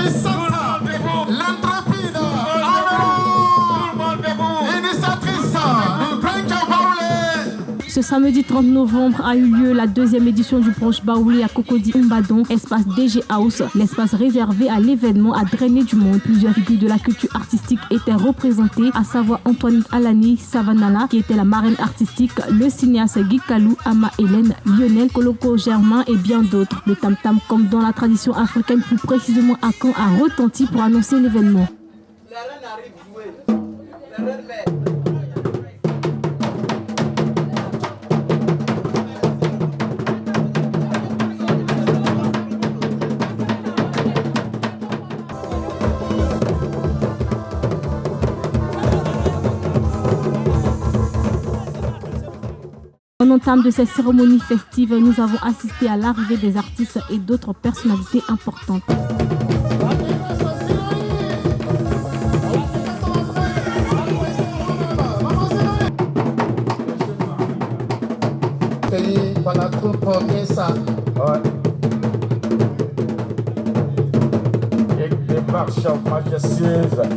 puissante, l'intrépide, initiatrice, Blanca Baoulé. Ce samedi 30 novembre a eu lieu la deuxième édition du brunch Baoulé à Cocody Mbadon, espace DG House. L'espace réservé à l'événement a drainé du monde. Plusieurs figures de la culture artistique étaient représentées, à savoir Antoine Alani Savanala, qui était la marraine artistique, le cinéaste Guy Kalou, Ama Hélène, Lionel Koloko Germain et bien d'autres. Le tam-tam, comme dans la tradition africaine, plus précisément à Caen, a retenti pour annoncer l'événement. La reine arrive jouer. La reine mère. En entame de cette cérémonie festive, nous avons assisté à l'arrivée des artistes et d'autres personnalités importantes. Par la troupe ça. Et des marches majestueuses.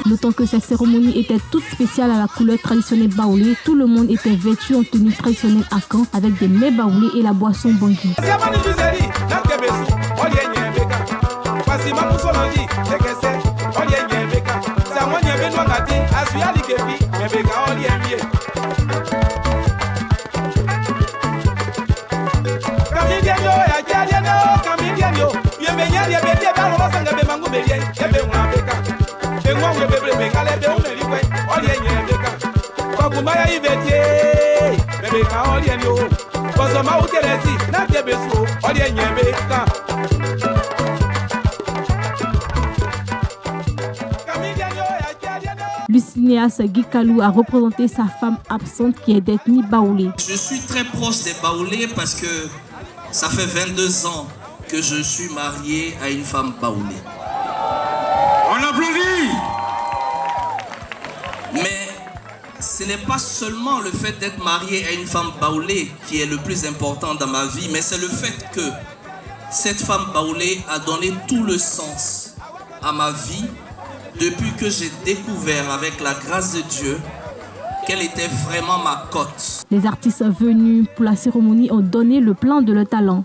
Notons que cette cérémonie était toute spéciale à la couleur traditionnelle baoulé. Tout le monde était vêtu en tenue traditionnelle à Caen avec des mets baoulés et la boisson bangui. Le cinéaste Guy Kalou a représenté sa femme absente qui est d'ethnie baoulé. Je suis très proche des baoulés parce que ça fait 22 ans que je suis marié à une femme baoulée. On applaudit. Mais ce n'est pas seulement le fait d'être marié à une femme baoulée qui est le plus important dans ma vie, mais c'est le fait que cette femme baoulée a donné tout le sens à ma vie depuis que j'ai découvert avec la grâce de Dieu qu'elle était vraiment ma cote. Les artistes venus pour la cérémonie ont donné le plein de leur talent.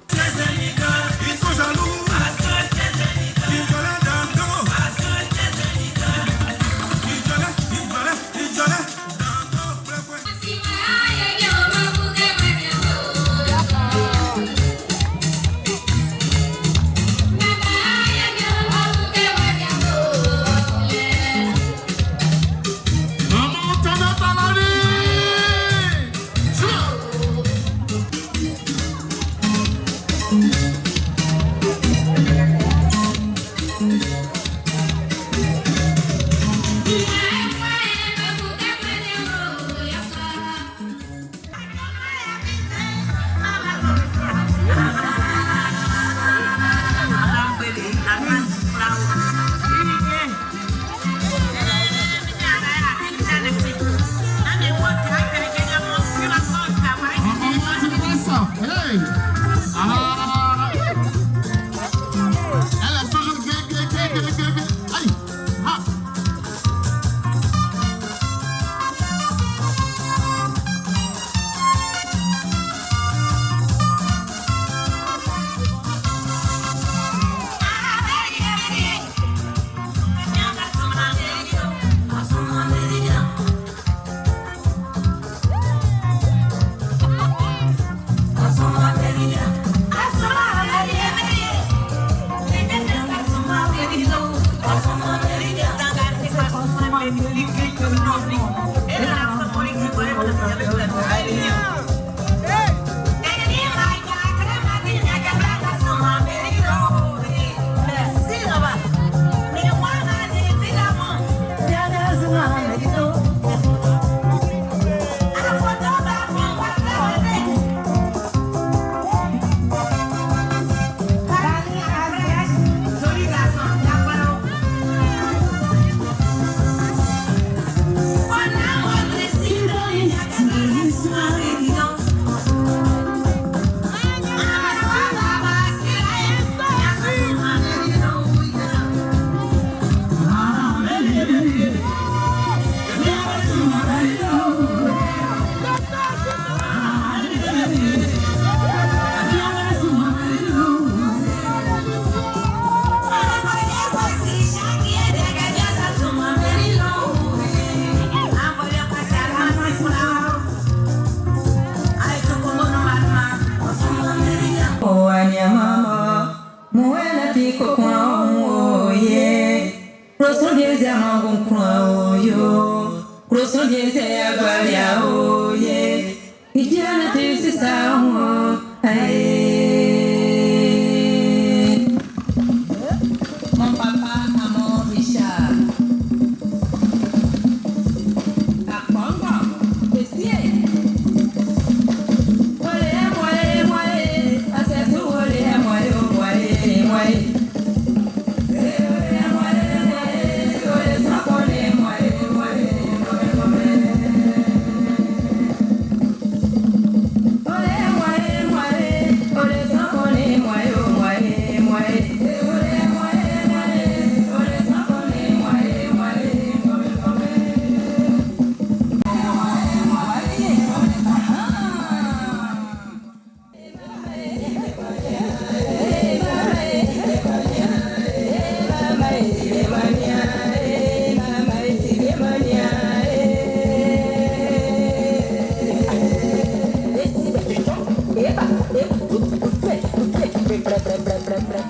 Mon papa, Amon Richard.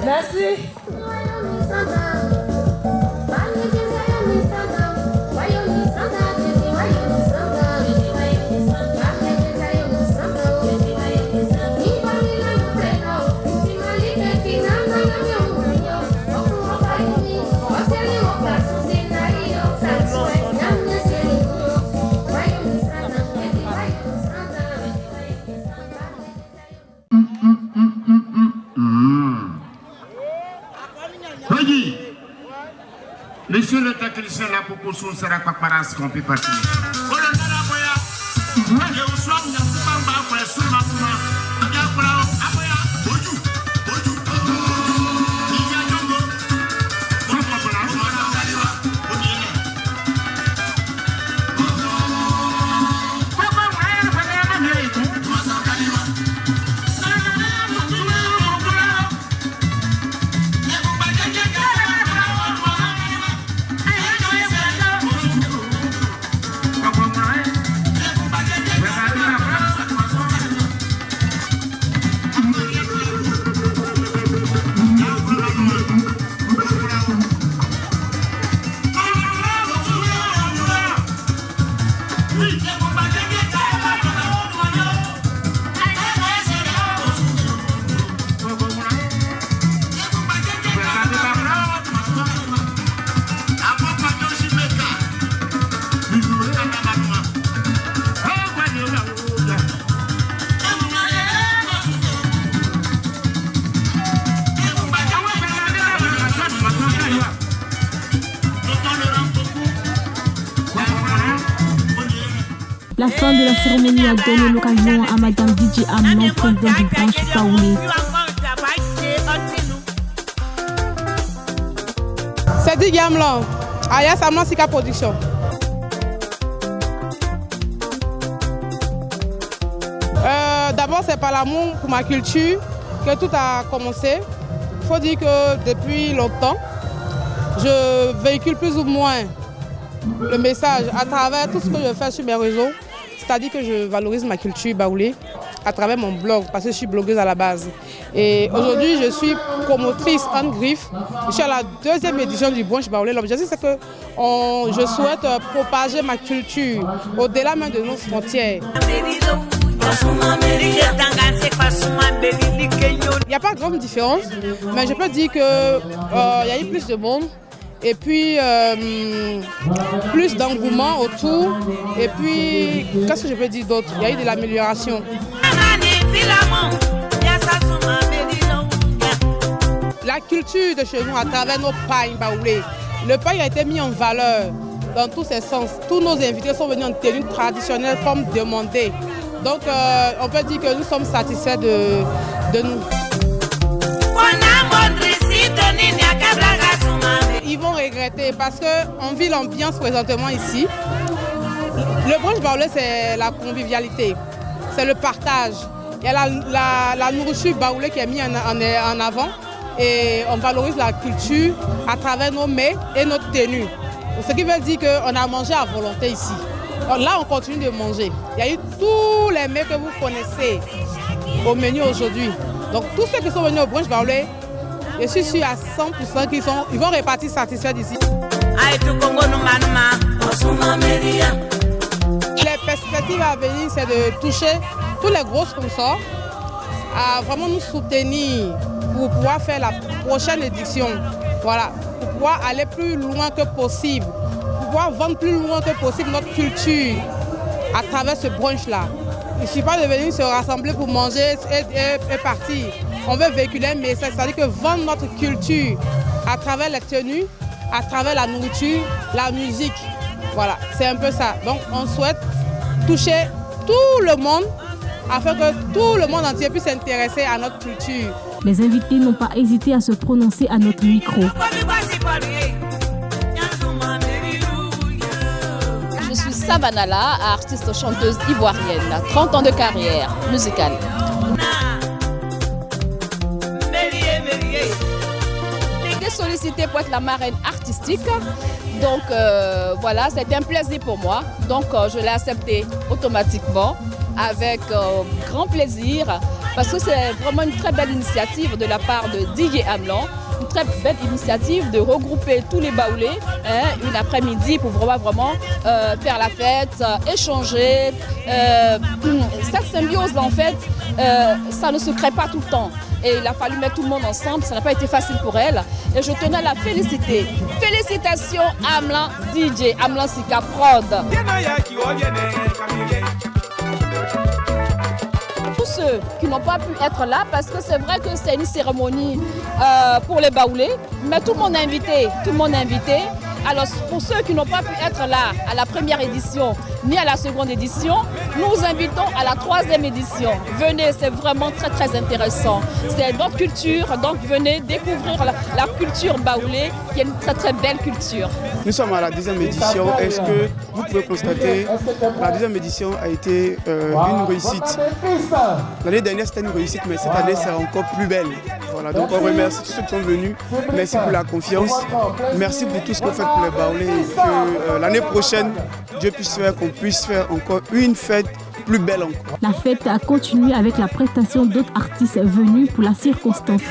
Merci. Monsieur le technicien, la proposition sera pas par ce qu'on peut partir. La fin de la cérémonie a donné l'occasion à Madame DJ Amnon, présidente du branche Baoulé. C'est dit Gamlan, Ayas Amnon Sika Production. D'abord, c'est par l'amour pour ma culture que tout a commencé. Il faut dire que depuis longtemps, je véhicule plus ou moins le message à travers tout ce que je fais sur mes réseaux. C'est-à-dire que je valorise ma culture baoulée à travers mon blog, parce que je suis blogueuse à la base. Et aujourd'hui, je suis promotrice en griffe. Je suis à la 2e édition du brunch baoulé. L'objectif, c'est que je souhaite propager ma culture au-delà même de nos frontières. Il n'y a pas de grande différence, mais je peux dire qu'il y a eu plus de monde. Et puis, plus d'engouement autour. Et puis, qu'est-ce que je peux dire d'autre? Il y a eu de l'amélioration. La culture de chez nous à travers nos pailles baoulées. Le paille a été mis en valeur dans tous ses sens. Tous nos invités sont venus en tenue traditionnelle comme demandé. Donc, on peut dire que nous sommes satisfaits de nous. Ils vont regretter parce qu'on vit l'ambiance présentement ici. Le brunch baoulé, c'est la convivialité, c'est le partage. Il y a la nourriture baoulée qui est mise en avant et on valorise la culture à travers nos mets et notre tenue. Ce qui veut dire qu'on a mangé à volonté ici. Là, on continue de manger. Il y a eu tous les mets que vous connaissez au menu aujourd'hui. Donc, tous ceux qui sont venus au brunch baoulé, je suis sûr à 100% qu'ils vont repartir satisfaits d'ici. Les perspectives à venir, c'est de toucher tous les gros sponsors à vraiment nous soutenir pour pouvoir faire la prochaine édition. Voilà, pour pouvoir aller plus loin que possible, pour pouvoir vendre plus loin que possible notre culture à travers ce brunch-là. Il ne suffit pas de venir se rassembler pour manger et partir. On veut véhiculer un message, c'est-à-dire que vendre notre culture à travers les tenues, à travers la nourriture, la musique. Voilà, c'est un peu ça. Donc on souhaite toucher tout le monde afin que tout le monde entier puisse s'intéresser à notre culture. Les invités n'ont pas hésité à se prononcer à notre micro. Je suis Savanala, artiste chanteuse ivoirienne, 30 ans de carrière musicale. J'ai été sollicitée pour être la marraine artistique, donc voilà, c'était un plaisir pour moi, donc je l'ai accepté automatiquement avec grand plaisir parce que c'est vraiment une très belle initiative de la part de DJ Amlan. Une très belle initiative de regrouper tous les baoulés une après-midi pour vraiment faire la fête, échanger. Cette symbiose-là, en fait, ça ne se crée pas tout le temps. Et il a fallu mettre tout le monde ensemble, ça n'a pas été facile pour elle. Et je tenais à la féliciter. Félicitations Amlan DJ, Amlan Sika Prod. Ceux qui n'ont pas pu être là, parce que c'est vrai que c'est une cérémonie pour les baoulés, mais tout le monde est invité, Alors pour ceux qui n'ont pas pu être là à la première édition ni à la seconde édition, nous vous invitons à la 3e édition. Venez, c'est vraiment très très intéressant. C'est notre culture, donc venez découvrir la culture baoulée, qui est une très très belle culture. Nous sommes à la 2e édition. Est-ce que vous pouvez constater la 2e édition a été une réussite? L'année dernière c'était une réussite, mais cette année c'est encore plus belle. Voilà, donc on remercie tous ceux qui sont venus. Merci pour la confiance. Merci pour tout ce que vous faites pour les baoulés. Et que l'année prochaine, Dieu puisse faire qu'on puisse faire encore une fête plus belle encore. La fête a continué avec la prestation d'autres artistes venus pour la circonstance.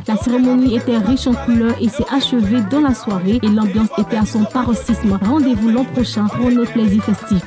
La cérémonie était riche en couleurs et s'est achevée dans la soirée et l'ambiance était à son paroxysme. Rendez-vous l'an prochain pour un autre plaisir festif.